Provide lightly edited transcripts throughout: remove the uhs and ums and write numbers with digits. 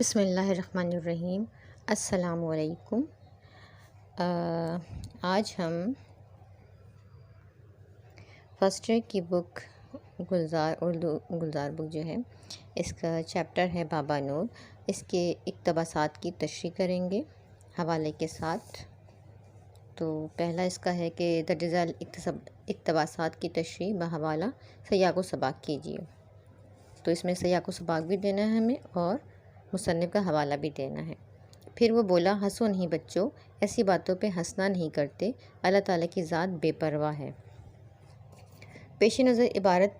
بسم اللہ الرحمن الرحیم۔ السلام علیکم۔ آج ہم فرسٹ ایئر کی بک اردو گلزار بک جو ہے، اس کا چیپٹر ہے بابا نور۔ اس کے اقتباسات کی تشریح کریں گے حوالے کے ساتھ۔ تو پہلا اس کا ہے کہ درج ذیل اقتباسات کی تشریح بحوالہ سیاق و سباق کیجیے۔ تو اس میں سیاق و سباق بھی دینا ہے ہمیں اور مصنف کا حوالہ بھی دینا ہے۔ پھر وہ بولا، ہنسو نہیں بچوں، ایسی باتوں پہ ہنسنا نہیں کرتے، اللہ تعالیٰ کی ذات بے پرواہ ہے۔ پیش نظر عبارت،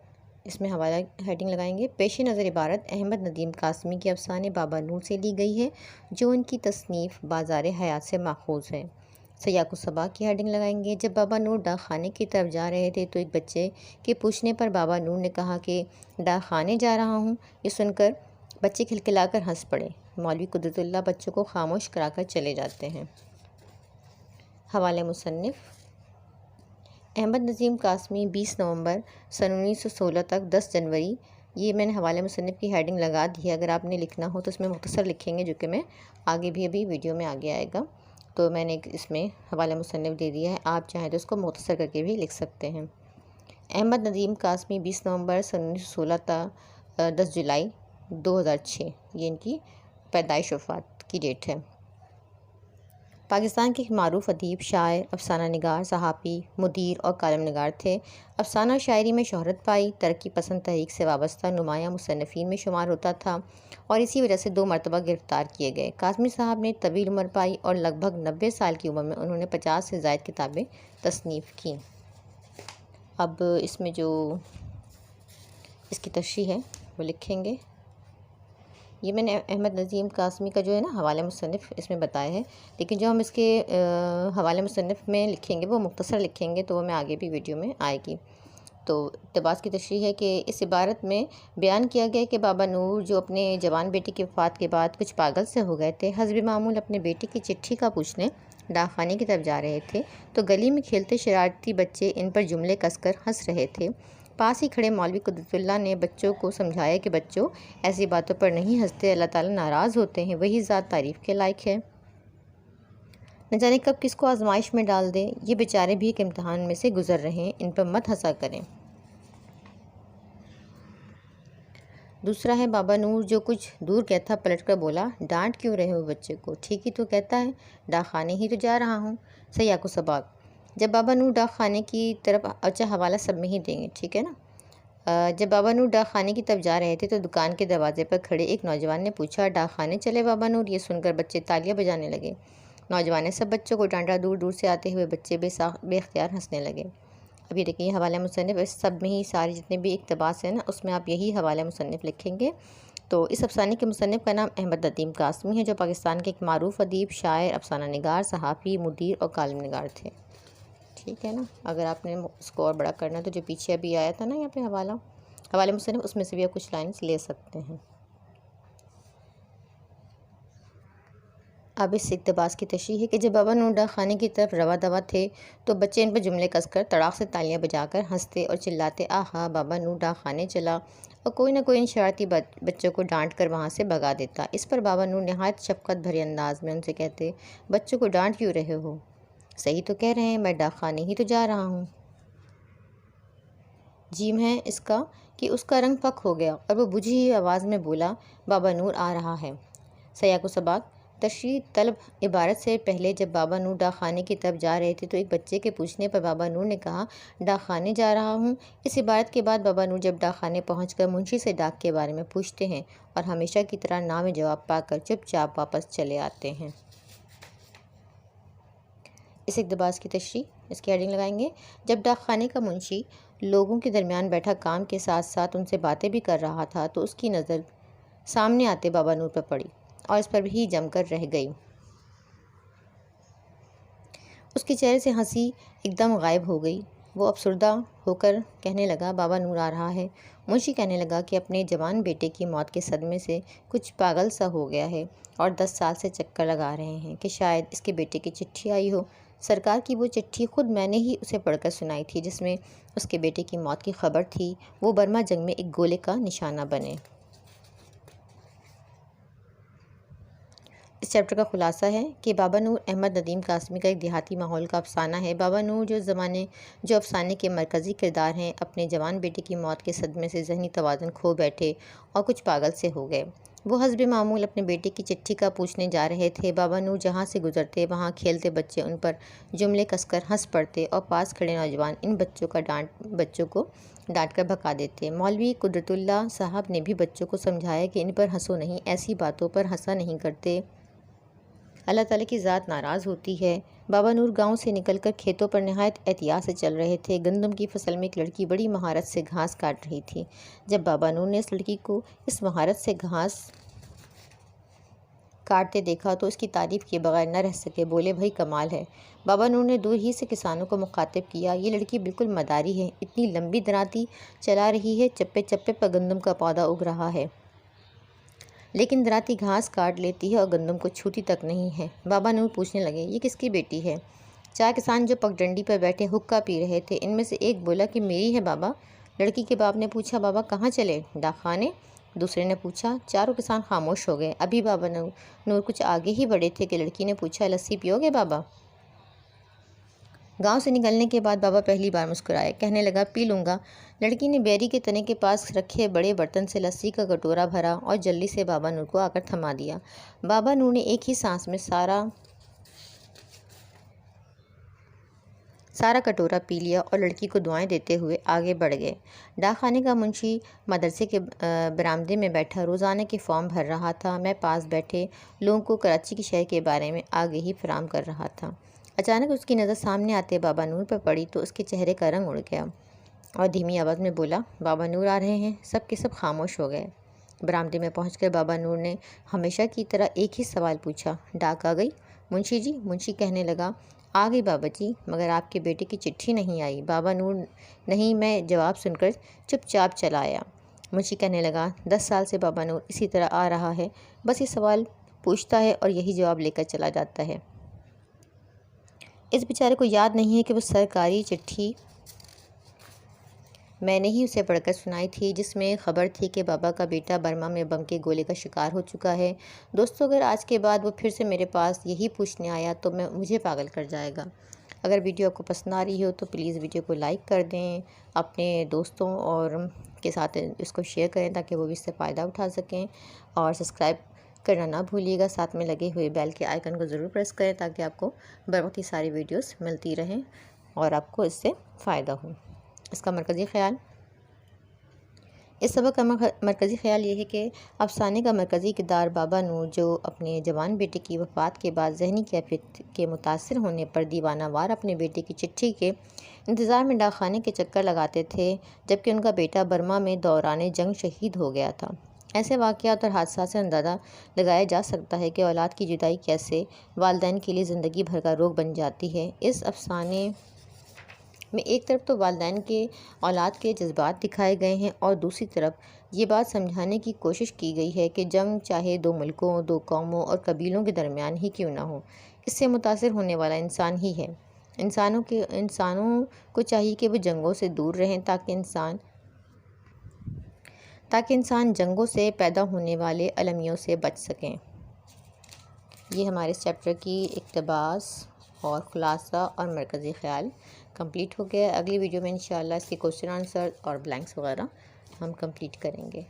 اس میں حوالہ ہیڈنگ لگائیں گے، پیش نظر عبارت احمد ندیم قاسمی کے افسانے بابا نور سے لی گئی ہے، جو ان کی تصنیف بازار حیات سے ماخوذ ہے۔ سیاق و سباق کی ہیڈنگ لگائیں گے، جب بابا نور ڈاک خانے کی طرف جا رہے تھے تو ایک بچے کے پوچھنے پر بابا نور نے کہا کہ ڈاک خانے جا رہا ہوں۔ یہ سن کر بچے کھلکھلا کر ہنس پڑے۔ مولوی قدرت اللہ بچوں کو خاموش کرا کر چلے جاتے ہیں۔ حوالہ مصنف احمد ندیم قاسمی، 20 نومبر سن 1916 تک 10 جنوری۔ یہ میں نے حوالہ مصنف کی ہیڈنگ لگا دی ہے، اگر آپ نے لکھنا ہو تو اس میں مختصر لکھیں گے، جو کہ میں آگے بھی ابھی ویڈیو میں آگے آئے گا۔ تو میں نے اس میں حوالہ مصنف دے دیا ہے، آپ چاہیں تو اس کو مختصر کر کے بھی لکھ سکتے ہیں۔ احمد ندیم قاسمی، 20 نومبر سن 1916 تا 10 جولائی 2006، یہ ان کی پیدائش وفات کی ڈیٹ ہے۔ پاکستان کے ایک معروف ادیب، شاعر، افسانہ نگار، صحافی، مدیر اور کالم نگار تھے۔ افسانہ شاعری میں شہرت پائی، ترقی پسند تحریک سے وابستہ نمایاں مصنفین میں شمار ہوتا تھا اور اسی وجہ سے 2 مرتبہ گرفتار کیے گئے۔ قاسمی صاحب نے طویل عمر پائی اور لگ بھگ 90 سال کی عمر میں انہوں نے 50 سے زائد کتابیں تصنیف کیں۔ اب اس میں جو اس کی تشریح ہے وہ لکھیں گے۔ یہ میں نے احمد ندیم قاسمی کا جو ہے نا حوالہ مصنف اس میں بتایا ہے، لیکن جو ہم اس کے حوالہ مصنف میں لکھیں گے وہ مختصر لکھیں گے، تو وہ میں آگے بھی ویڈیو میں آئے گی۔ تو اقتباس کی تشریح ہے کہ اس عبارت میں بیان کیا گیا کہ بابا نور جو اپنے جوان بیٹے کی وفات کے بعد کچھ پاگل سے ہو گئے تھے، حسب معمول اپنے بیٹے کی چٹھی کا پوچھنے ڈاک خانے کی طرف جا رہے تھے تو گلی میں کھیلتے شرارتی بچے ان پر جملے کس کر ہنس رہے تھے۔ پاس ہی کھڑے مولوی قدرت اللہ نے بچوں کو سمجھایا کہ بچوں، ایسی باتوں پر نہیں ہنستے، اللہ تعالیٰ ناراض ہوتے ہیں، وہی ذات تعریف کے لائق ہے، نہ جانے کب کس کو آزمائش میں ڈال دے، یہ بیچارے بھی ایک امتحان میں سے گزر رہے ہیں، ان پر مت ہنسا کریں۔ دوسرا ہے بابا نور جو کچھ دور گیا تھا، پلٹ کر بولا، ڈانٹ کیوں رہے ہو بچے کو، ٹھیک ہی تو کہتا ہے، ڈاک خانے ہی تو جا رہا ہوں۔ سیاق و سباق، جب بابا نور ڈاک خانے کی طرف، اچھا حوالہ سب میں ہی دیں گے، ٹھیک ہے نا۔ جب بابا نور ڈاک خانے کی طرف جا رہے تھے تو دکان کے دروازے پر کھڑے ایک نوجوان نے پوچھا، ڈاک خانے چلے بابا نور؟ یہ سن کر بچے تالیاں بجانے لگے۔ نوجوان نے سب بچوں کو ڈانٹا، دور دور سے آتے ہوئے بچے بے اختیار ہنسنے لگے۔ اب یہ دیکھیں، یہ حوالہ مصنف، اس سب میں ہی سارے جتنے بھی اقتباس ہیں نا، اس میں آپ یہی حوالہ مصنف لکھیں گے۔ تو اس افسانے کے مصنف کا نام احمد ندیم قاسمی ہے، جو پاکستان کے ایک معروف ادیب، شاعر، افسانہ نگار، صحافی، مدیر اور کالم نگار تھے، ٹھیک ہے نا۔ اگر آپ نے اس کو اور بڑا کرنا ہے تو جو پیچھے ابھی آیا تھا نا یہاں پہ حوالہ مصنف، اس میں سے بھی آپ کچھ لائنز لے سکتے ہیں۔ اب اس اقتباس کی تشریح ہے کہ جب بابا نور ڈاک خانے کی طرف رواں دواں تھے تو بچے ان پر جملے کس کر تڑاک سے تالیاں بجا کر ہنستے اور چلاتے، آہا بابا نور ڈاک خانے چلا، اور کوئی نہ کوئی ان شرارتی بچوں کو ڈانٹ کر وہاں سے بھگا دیتا۔ اس پر بابا نور نہایت شفقت بھرے انداز میں ان سے کہتے، بچوں کو ڈانٹ کیوں رہے ہو، صحیح تو کہہ رہے ہیں، میں ڈاک خانے ہی تو جا رہا ہوں۔ جیم ہے اس کا کہ اس کا رنگ پھک ہو گیا اور وہ بجھی ہوئی آواز میں بولا، بابا نور آ رہا ہے۔ سیاق و سباق، تشریح طلب عبارت سے پہلے جب بابا نور ڈاک خانے کی طرف جا رہے تھے تو ایک بچے کے پوچھنے پر بابا نور نے کہا، ڈاک خانے جا رہا ہوں۔ اس عبارت کے بعد بابا نور جب ڈاک خانے پہنچ کر منشی سے ڈاک کے بارے میں پوچھتے ہیں اور ہمیشہ کی طرح نا میں جواب پا کر چپ چاپ واپس چلے آتے ہیں۔ اس اقتباس کی تشریح، اس کی ہیڈنگ لگائیں گے، جب ڈاک خانے کا منشی لوگوں کے درمیان بیٹھا کام کے ساتھ ساتھ ان سے باتیں بھی کر رہا تھا تو اس کی نظر سامنے آتے بابا نور پر پڑی اور اس پر بھی جم کر رہ گئی۔ اس کے چہرے سے ہنسی ایک دم غائب ہو گئی۔ وہ افسردہ ہو کر کہنے لگا، بابا نور آ رہا ہے۔ منشی کہنے لگا کہ اپنے جوان بیٹے کی موت کے صدمے سے کچھ پاگل سا ہو گیا ہے اور 10 سال سے چکر لگا رہے ہیں کہ شاید اس کے بیٹے کی چٹھی آئی ہو۔ سرکار کی وہ چٹھی خود میں نے ہی اسے پڑھ کر سنائی تھی، جس میں اس کے بیٹے کی موت کی خبر تھی، وہ برما جنگ میں ایک گولے کا نشانہ بنے۔ اس چیپٹر کا خلاصہ ہے کہ بابا نور احمد ندیم قاسمی کا ایک دیہاتی ماحول کا افسانہ ہے۔ بابا نور جو افسانے کے مرکزی کردار ہیں، اپنے جوان بیٹے کی موت کے صدمے سے ذہنی توازن کھو بیٹھے اور کچھ پاگل سے ہو گئے۔ وہ حسب معمول اپنے بیٹے کی چٹھی کا پوچھنے جا رہے تھے۔ بابا نور جہاں سے گزرتے وہاں کھیلتے بچے ان پر جملے کس کر ہنس پڑتے اور پاس کھڑے نوجوان ان بچوں کو ڈانٹ کر بھگا دیتے۔ مولوی قدرت اللہ صاحب نے بھی بچوں کو سمجھایا کہ ان پر ہنسو نہیں، ایسی باتوں پر ہنسا نہیں کرتے، اللہ تعالیٰ کی ذات ناراض ہوتی ہے۔ بابا نور گاؤں سے نکل کر کھیتوں پر نہایت احتیاط سے چل رہے تھے۔ گندم کی فصل میں ایک لڑکی بڑی مہارت سے گھاس کاٹ رہی تھی۔ جب بابا نور نے اس لڑکی کو اس مہارت سے گھاس کاٹتے دیکھا تو اس کی تعریف کیے بغیر نہ رہ سکے، بولے بھائی کمال ہے۔ بابا نور نے دور ہی سے کسانوں کو مخاطب کیا، یہ لڑکی بالکل مداری ہے، اتنی لمبی دراتی چلا رہی ہے، چپے چپے پر گندم کا پودا اگ رہا ہے، لیکن دراتی گھاس کاٹ لیتی ہے اور گندم کو چھوتی تک نہیں ہے۔ بابا نور پوچھنے لگے، یہ کس کی بیٹی ہے؟ 4 کسان جو پگڈنڈی پر بیٹھے حقہ پی رہے تھے، ان میں سے ایک بولا کہ میری ہے بابا۔ لڑکی کے باپ نے پوچھا، بابا کہاں چلے؟ ڈاکخانے۔ دوسرے نے پوچھا۔ چاروں کسان خاموش ہو گئے۔ ابھی بابا نور کچھ آگے ہی بڑھے تھے کہ لڑکی نے پوچھا، لسی پیو گے بابا؟ گاؤں سے نکلنے کے بعد بابا پہلی بار مسکرائے، کہنے لگا، پی لوں گا۔ لڑکی نے بیری کے تنے کے پاس رکھے بڑے برتن سے لسی کا کٹورا بھرا اور جلدی سے بابا نور کو آ کر تھما دیا۔ بابا نور نے ایک ہی سانس میں سارا کٹورا پی لیا اور لڑکی کو دعائیں دیتے ہوئے آگے بڑھ گئے۔ ڈاک خانے کا منشی مدرسے کے برآمدے میں بیٹھا روزانہ کے فارم بھر رہا تھا۔ میں پاس بیٹھے لوگوں کو کراچی کے شہر کے بارے میں آگہی فراہم کر رہا تھا۔ اچانک اس کی نظر سامنے آتے بابا نور پر پڑی تو اس کے چہرے کا رنگ اڑ گیا اور دھیمی آواز میں بولا، بابا نور آ رہے ہیں۔ سب کے سب خاموش ہو گئے۔ برآمدے میں پہنچ کر بابا نور نے ہمیشہ کی طرح ایک ہی سوال پوچھا، ڈاک آ گئی؟ منشی جی۔ منشی کہنے لگا، آ گئی بابا جی، مگر آپ کے بیٹے کی چٹھی نہیں آئی۔ بابا نور نہیں، میں جواب سن کر چپ چاپ چلا آیا۔ منشی کہنے لگا، 10 سال سے بابا نور اسی طرح آ رہا ہے، بس یہ سوال پوچھتا ہے اور یہی جواب لے کر چلا جاتا ہے۔ اس بیچارے کو یاد نہیں ہے کہ وہ سرکاری چٹھی میں نے ہی اسے پڑھ کر سنائی تھی، جس میں خبر تھی کہ بابا کا بیٹا برما میں بم کے گولے کا شکار ہو چکا ہے۔ دوستو، اگر آج کے بعد وہ پھر سے میرے پاس یہی پوچھنے آیا تو مجھے پاگل کر جائے گا۔ اگر ویڈیو آپ کو پسند آ رہی ہو تو پلیز ویڈیو کو لائک کر دیں، اپنے دوستوں اور کے ساتھ اس کو شیئر کریں تاکہ وہ بھی اس سے فائدہ اٹھا سکیں، اور سبسکرائب کرنا نہ بھولیے گا۔ ساتھ میں لگے ہوئے بیل کے آئیکن کو ضرور پریس کریں تاکہ آپ کو بروقت یہ ساری ویڈیوز ملتی رہیں اور آپ کو اس سے فائدہ ہو۔ اس سبق کا مرکزی خیال یہ ہے کہ افسانے کا مرکزی کردار بابا نور، جو اپنے جوان بیٹے کی وفات کے بعد ذہنی کیفیت کے متاثر ہونے پر دیوانہ وار اپنے بیٹے کی چٹھی کے انتظار میں ڈاک خانے کے چکر لگاتے تھے، جبکہ ان کا بیٹا برما میں دوران جنگ شہید ہو گیا تھا۔ ایسے واقعات اور حادثات سے اندازہ لگایا جا سکتا ہے کہ اولاد کی جدائی کیسے والدین کے لیے زندگی بھر کا روگ بن جاتی ہے۔ اس افسانے میں ایک طرف تو والدین کے اولاد کے جذبات دکھائے گئے ہیں اور دوسری طرف یہ بات سمجھانے کی کوشش کی گئی ہے کہ جنگ چاہے 2 ملکوں، 2 قوموں اور قبیلوں کے درمیان ہی کیوں نہ ہو، اس سے متاثر ہونے والا انسان ہی ہے۔ انسانوں کو چاہیے کہ وہ جنگوں سے دور رہیں تاکہ انسان جنگوں سے پیدا ہونے والے المیوں سے بچ سکیں۔ یہ ہمارے اس چیپٹر کی اقتباس اور خلاصہ اور مرکزی خیال کمپلیٹ ہو گیا ہے۔ اگلی ویڈیو میں انشاءاللہ اس کے کوسچن آنسر اور بلینکس وغیرہ ہم کمپلیٹ کریں گے۔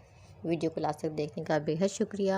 ویڈیو کو لاسٹ تک دیکھنے کا بے حد شکریہ۔